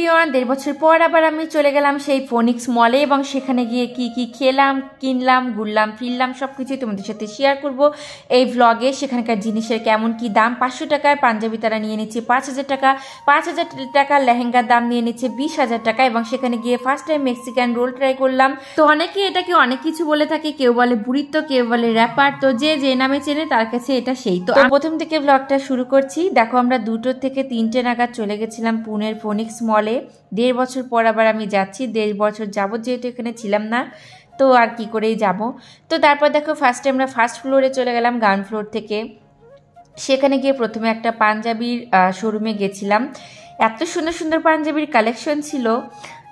Everyone, 1.5 বছর পর আবার আমি চলে গেলাম সেই ফোনিক্স মলে এবং সেখানে গিয়ে কি কি খেলাম, কিনলাম, ঘুরলাম, ফিরলাম সব কিছুই তোমাদের সাথে শেয়ার করব এই ভ্লগে। সেখানকার জিনিসের কেমন কি দাম, 500 টাকার পাঞ্জাবি তারা নিয়ে নিচ্ছে 5,000 টাকা, 5,000 টাকার লেহেঙ্গার দাম নিয়ে নিচ্ছে 20,000 টাকা। এবং সেখানে গিয়ে first time Mexican roll try করলাম। তো অনেকে এটাকে অনেক কিছু বলে থাকে, কেউ বলে বুরিত্ত, কেউ বলে র্যাপার, তো যে যে নামে চেনে তার কাছে এটা সেই। তো প্রথম থেকে ভ্লগটা শুরু করছি। দেখো, আমরা 2টো থেকে 3টে নাগাদ চলে গেছিলাম পুনের ফোনিক্স মলে। 1.5 বছর পর আবার আমি যাচ্ছি। 1.5 বছর যাবত যেহেতু এখানে ছিলাম না, তো আর কি করেই যাব। তো তারপর দেখো, ফার্স্টে আমরা ফার্স্ট ফ্লোরে চলে গেলাম গ্রাউন্ড ফ্লোর থেকে। সেখানে গিয়ে প্রথমে একটা পাঞ্জাবির শোরুমে গেছিলাম। এত সুন্দর সুন্দর পাঞ্জাবির কালেকশন ছিল,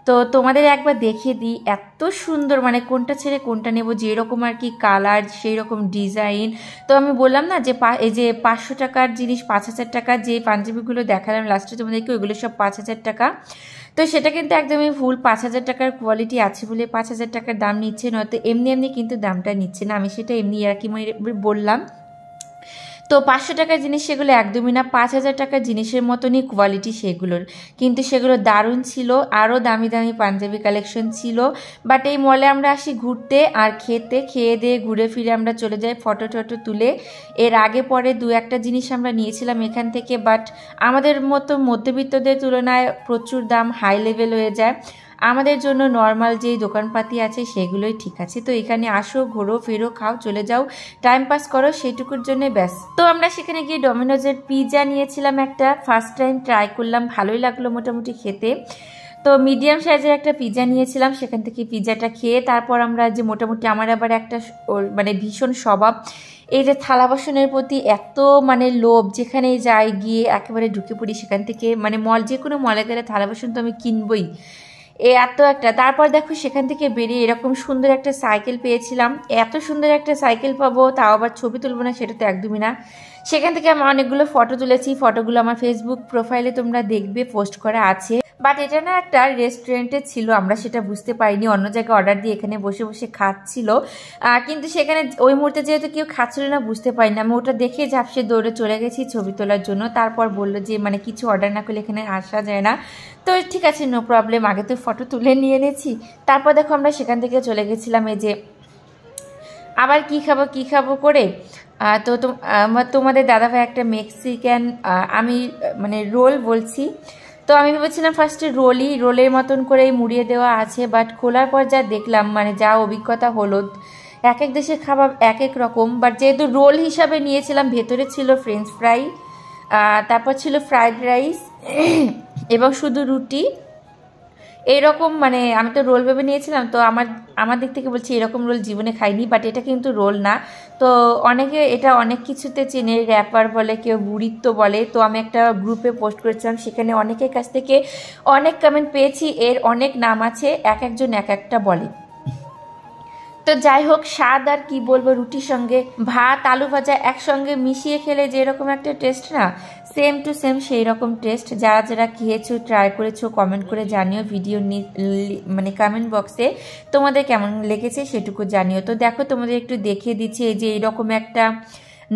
তো তোমাদের একবার দেখিয়ে দিই। এত সুন্দর, মানে কোনটা ছেড়ে কোনটা নেব, যেরকম আর কি কালার সেই রকম ডিজাইন। তো আমি বললাম না যে এই যে 500 টাকার জিনিস 5,000 টাকার যে পাঞ্জাবিগুলো দেখালাম লাস্টে তোমাদেরকে, ওইগুলো সব 5,000 টাকা। তো সেটা কিন্তু একদমই ভুল। 5,000 টাকার কোয়ালিটি আছে বলে 5,000 টাকার দাম নিচ্ছে, নয়তো এমনি এমনি কিন্তু দামটা নিচ্ছে না। আমি সেটা এমনি আর কি বললাম। তো 500 টাকার জিনিস সেগুলো একদমই না, 5,000 টাকার জিনিসের মতনই কোয়ালিটি সেগুলোর, কিন্তু সেগুলো দারুণ ছিল। আরও দামি দামি পাঞ্জাবি কালেকশন ছিল। বাট এই মলে আমরা আসি ঘুরতে আর খেতে, খেয়ে দিয়ে ঘুরে ফিরে আমরা চলে যাই ফটো টটো তুলে। এর আগে পরে 2-1টা জিনিস আমরা নিয়েছিলাম এখান থেকে, বাট আমাদের মতো মধ্যবিত্তদের তুলনায় প্রচুর দাম, হাই লেভেল হয়ে যায়। আমাদের জন্য নর্মাল যেই দোকানপাতি আছে সেগুলোই ঠিক আছে। তো এখানে আসো, ঘোরো, ফেরো, খাও, চলে যাও, টাইম পাস করো, সেইটুকুর জন্য ব্যাস। তো আমরা সেখানে গিয়ে ডোমিনোজের পিৎজা নিয়েছিলাম একটা, ফার্স্ট টাইম ট্রাই করলাম, ভালোই লাগলো মোটামুটি খেতে। তো মিডিয়াম সাইজের একটা পিৎজা নিয়েছিলাম, সেখান থেকে পিৎজাটা খেয়ে তারপর আমরা যে মোটামুটি, আমার আবার একটা মানে ভীষণ স্বভাব এই যে থালা বাসনের প্রতি এত মানে লোভ, যেখানে যাই গিয়ে একেবারে ঢুকে পড়ি সেখান থেকে, মানে মল, যে কোনো মলে গেলে থালা বাসন তো আমি কিনবই, এত একটা। তারপর দেখো, সেখান থেকে বেরিয়ে এরকম সুন্দর একটা সাইকেল পেয়েছিলাম। এত সুন্দর একটা সাইকেল পাবো, তাও আবার ছবি তুলবো না সেটা তো একদমই না। সেখান থেকে আমি অনেকগুলো ফটো তুলেছি, ফটোগুলো আমার ফেসবুক প্রোফাইলে তোমরা দেখবে, পোস্ট করা আছে। বাট এটা না একটা রেস্টুরেন্টে ছিল, আমরা সেটা বুঝতে পারিনি, অন্য জায়গায় অর্ডার দিয়ে এখানে বসে বসে খাচ্ছিল। কিন্তু সেখানে ওই মুহূর্তে যেহেতু কেউ খাচ্ছিল না বুঝতে পারিনি, আমি ওটা দেখে ঝাপসে দৌড়ে চলে গেছি ছবি তোলার জন্য। তারপর বললো যে মানে কিছু অর্ডার না করলে এখানে আসা যায় না। তো ঠিক আছে, নো প্রবলেম, আগে তো ফটো তুলে নিয়ে এনেছি। তারপর দেখো, আমরা সেখান থেকে চলে গেছিলাম এই যে আবার কি খাবো করে। তো তোমাদের দাদাভাই একটা মেক্সিকান, আমি মানে রোল বলছি, তো আমি ভেবেছিলাম ফার্স্টে রোলের মতন করেই মুড়িয়ে দেওয়া আছে, বাট খোলার পর যা দেখলাম, মানে যা অভিজ্ঞতা হলো, এক এক দেশের খাবার এক এক রকম। বাট যেহেতু রোল হিসাবে নিয়েছিলাম, ভেতরে ছিল ফ্রেঞ্চ ফ্রাই, তারপর ছিল ফ্রাইড রাইস এবং শুধু রুটি, এইরকম। মানে আমি তো রোল ভেবে নিয়েছিলাম, তো আমার দিক থেকে বলছি এরকম রোল জীবনে খাইনি। বাট এটা কিন্তু রোল না। তো অনেকে এটা অনেক কিছুতে চেনে, র্যাপার বলে, কেউ বুরিত্ত বলে। তো আমি একটা গ্রুপে পোস্ট করেছিলাম, সেখানে অনেকের কাছ থেকে অনেক কমেন্ট পেয়েছি, এর অনেক নাম আছে, এক একজন এক একটা বলে। তো যাই হোক, স্বাদ আর কি বলবো, রুটির সঙ্গে ভাত আলু ভাজা একসঙ্গে মিশিয়ে খেলে যেরকম একটা টেস্ট না, সেম টু সেম সেই রকম টেস্ট। যারা যারা খেয়েছো, ট্রাই করেছো, কমেন্ট করে জানিও, ভিডিও মানে কমেন্ট বক্সে তোমাদের কেমন লেগেছে সেটুকু জানিও। তো দেখো, তোমাদের একটু দেখিয়ে দিচ্ছি, এই যে এইরকম একটা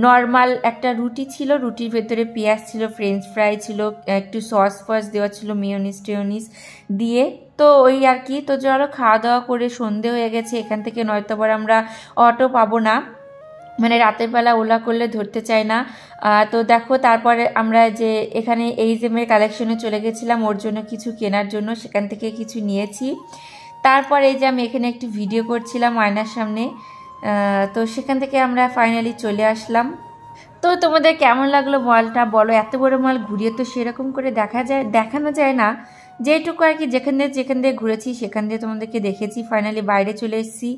নর্মাল একটা রুটি ছিল, রুটির ভেতরে পেঁয়াজ ছিল, ফ্রেঞ্চ ফ্রাই ছিল, একটু সস ফস দেওয়া ছিল, মেয়োনিজ দিয়ে। তো ওই আর কি। তো চলো খাওয়া দাওয়া করে, সন্ধে হয়ে গেছে এখান থেকে, নয়তো আবার আমরা অটো পাবো না, মানে রাতের বেলা ওলা করলে ধরতে চায় না। তো দেখো, তারপরে আমরা যে এখানে এইচএমের কালেকশনে চলে গেছিলাম ওর জন্য কিছু কেনার জন্য, সেখান থেকে কিছু নিয়েছি। তারপর এই যে আমি এখানে একটু ভিডিও করছিলাম আয়নার সামনে, তো সেখান থেকে আমরা ফাইনালি চলে আসলাম। তো তোমাদের কেমন লাগলো মলটা বলো। এত বড় মল ঘুরিয়ে তো সেরকম করে দেখানো যায় না, যেটুকু আর কি যেখান দিয়ে ঘুরেছি সেখান দিয়ে তোমাদেরকে দেখেছি। ফাইনালি বাইরে চলে এসেছি।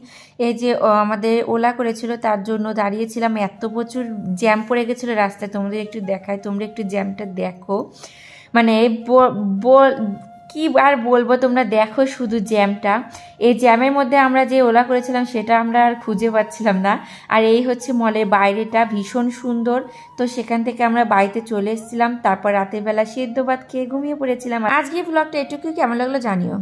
এই যে আমাদের ওলা করেছিল তার জন্য দাঁড়িয়েছিলাম, এত প্রচুর জ্যাম পড়ে গেছিলো রাস্তায়। তোমাদের একটু দেখায়, তোমরা একটু জ্যামটা দেখো, মানে কি আর বলবো, তোমরা দেখো শুধু জ্যামটা। এই জ্যামের মধ্যে আমরা যে ওলা করেছিলাম সেটা আমরা আর খুঁজে পাচ্ছিলাম না। আর এই হচ্ছে মলের বাইরেটা, ভীষণ সুন্দর। তো সেখান থেকে আমরা বাড়িতে চলে এসেছিলাম। তারপর রাতের বেলা সেদ্ধ ভাত খেয়ে ঘুমিয়ে পড়েছিলাম। আজকে ব্লগটা এটুকুই, কেমন লাগলো জানিও।